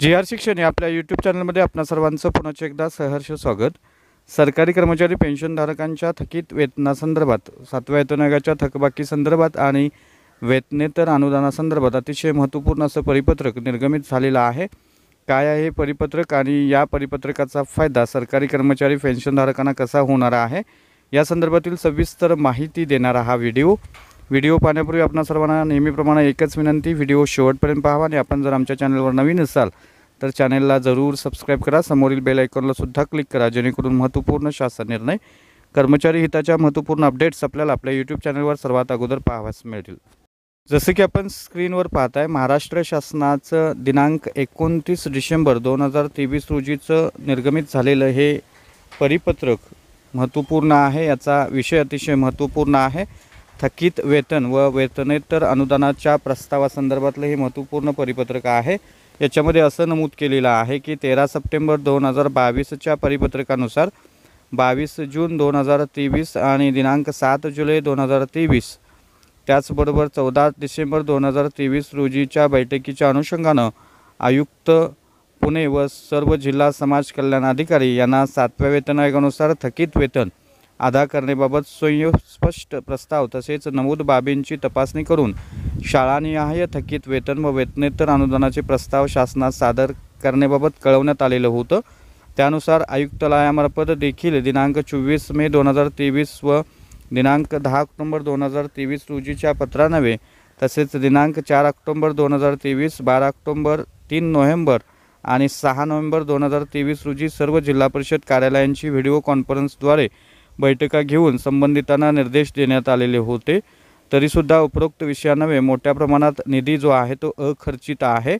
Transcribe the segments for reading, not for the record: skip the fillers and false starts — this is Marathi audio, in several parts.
जी.आर. शिक्षण या आपल्या यूट्यूब चॅनलमध्ये आपणा सर्वांचं पुन्हा एकदा सहर्ष स्वागत। सरकारी कर्मचारी पेन्शनधारकांच्या थकीत वेतनासंदर्भात 7व्या वेतन आयोगाच्या थकबाकी संदर्भात आणि वेतनेतर अनुदानासंदर्भात अतिशय महत्त्वपूर्ण असं परिपत्रक निर्गमित झालेलं आहे। काय आहे हे परिपत्रक आणि या परिपत्रकाचा फायदा सरकारी कर्मचारी पेन्शनधारकांना कसा होणार आहे या संदर्भातील सविस्तर माहिती देणारा हा व्हिडिओ पाहण्यापूर्वी आपणा सर्वांना नेहमीप्रमाणे एकच विनंती, व्हिडिओ शेवटपर्यंत पाहावा आणि आपण जर आमच्या चॅनलवर नवीन असाल तर चॅनलला जरूर सबस्क्राइब करा, समोरील बेल आयकॉनला सुद्धा क्लिक करा जेणेकरून महत्त्वपूर्ण शासन निर्णय, कर्मचारी हिताच्या महत्त्वपूर्ण अपडेट्स आपल्याला आपल्या यूट्यूब चॅनलवर सर्वात अगोदर पाहावयास मिळतील। जसे की आपण स्क्रीनवर पाहताय, महाराष्ट्र शासनाचं दिनांक 29 डिसेंबर 2023 रोजीचं निर्गमित झालेलं हे परिपत्रक महत्त्वपूर्ण आहे। याचा विषय अतिशय महत्त्वपूर्ण आहे। थकीत वेतन व वेतनेतर अनुदानाच्या प्रस्तावासंदर्भातलं हे महत्त्वपूर्ण परिपत्रक आहे। याच्यामध्ये असं नमूद केलेलं आहे की 13 सप्टेंबर 2022च्या परिपत्रकानुसार 22 जून 2023 आणि दिनांक 7 जुलै 2023 त्याचबरोबर 14 डिसेंबर 2023 रोजीच्या बैठकीच्या अनुषंगानं आयुक्त पुणे व सर्व जिल्हा समाज कल्याण अधिकारी यांना 7व्या वेतन आयोगानुसार थकीत वेतन अदा करण्याबाबत सुस्पष्ट प्रस्ताव तसेच नमूद बाबींची तपासणी करून शाळानिहाय थकीत वेतन व वेतनेतर अनुदानाचे प्रस्ताव शासनास सादर करण्याबाबत कळवण्यात आलेलं होतं। त्यानुसार आयुक्तालयामार्फत देखील दिनांक 24 मे 2023 व दिनांक 10 ऑक्टोबर 2023 रोजीच्या पत्रान्वये तसेच दिनांक 4 ऑक्टोबर 2023, 12 ऑक्टोबर, 3 नोव्हेंबर आणि 6 नोव्हेंबर 2023 रोजी सर्व जिल्हा परिषद कार्यालयांची व्हिडिओ कॉन्फरन्सद्वारे बैठका घेऊन संबंधितांना निर्देश देण्यात आलेले होते। तरीसुद्धा उपरोक्त विषयान्वये मोठ्या प्रमाणात निधी जो आहे तो अखर्चित आहे,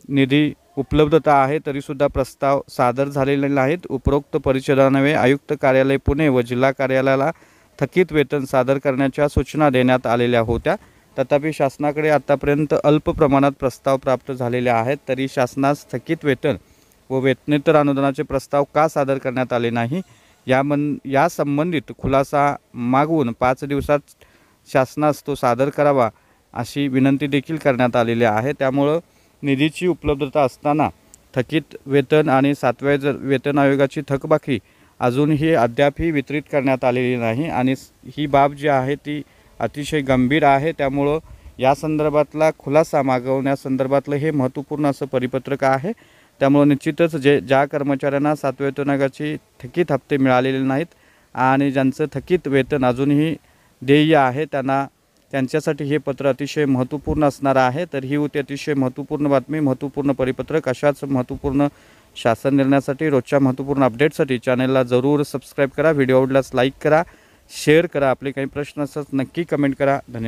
निधी उपलब्धता आहे तरीसुद्धा प्रस्ताव सादर झालेले नाहीत। उपरोक्त परिषदान्वये आयुक्त कार्यालय पुणे व जिल्हा कार्यालयाला थकीत वेतन सादर करण्याच्या सूचना देण्यात आलेल्या होत्या। तथापि शासनाकडे आतापर्यंत अल्प प्रमाणात प्रस्ताव प्राप्त झालेले आहेत, तरी शासनास थकीत वेतन व वेतनेतर अनुदानाचे प्रस्ताव का सादर करण्यात आले नाही या संबंधित खुलासा मागवून 5 दिवसात शासनास तो सादर करावा अशी विनंती देखील करण्यात आलेली आहे। त्यामुळे निधीची उपलब्धता असताना थकीत वेतन आणि 7व्या वेतन आयोगाची थकबाकी अजूनही अद्यापही वितरित करण्यात आलेली नाही आणि ही बाब जी आहे ती अतिशय गंभीर आहे। त्यामुळे या संदर्भातला खुलासा मागवण्यासंदर्भातलं हे महत्त्वपूर्ण असं परिपत्रक आहे। त्यामुळे निश्चितच ज्या कर्मचाऱ्यांना 7व्या वेतन आयोगाचे थकीत हप्ते मिळालेले नाहीत आणि ज्यांचं थकीत वेतन अजूनही देय आहे त्यांच्यासाठी हे पत्र अतिशय महत्त्वपूर्ण असणार आहे। तर ही होती अतिशय महत्त्वपूर्ण बातमी, महत्त्वपूर्ण परिपत्रक। अशाच महत्त्वपूर्ण शासन निर्णयासाठी, रोजच्या महत्त्वपूर्ण अपडेटसाठी चॅनलला जरूर सबस्क्राइब करा, व्हिडिओ आवडल्यास लाईक करा, शेअर करा, आपले काही प्रश्न असतात नक्की कमेंट करा। धन्यवाद।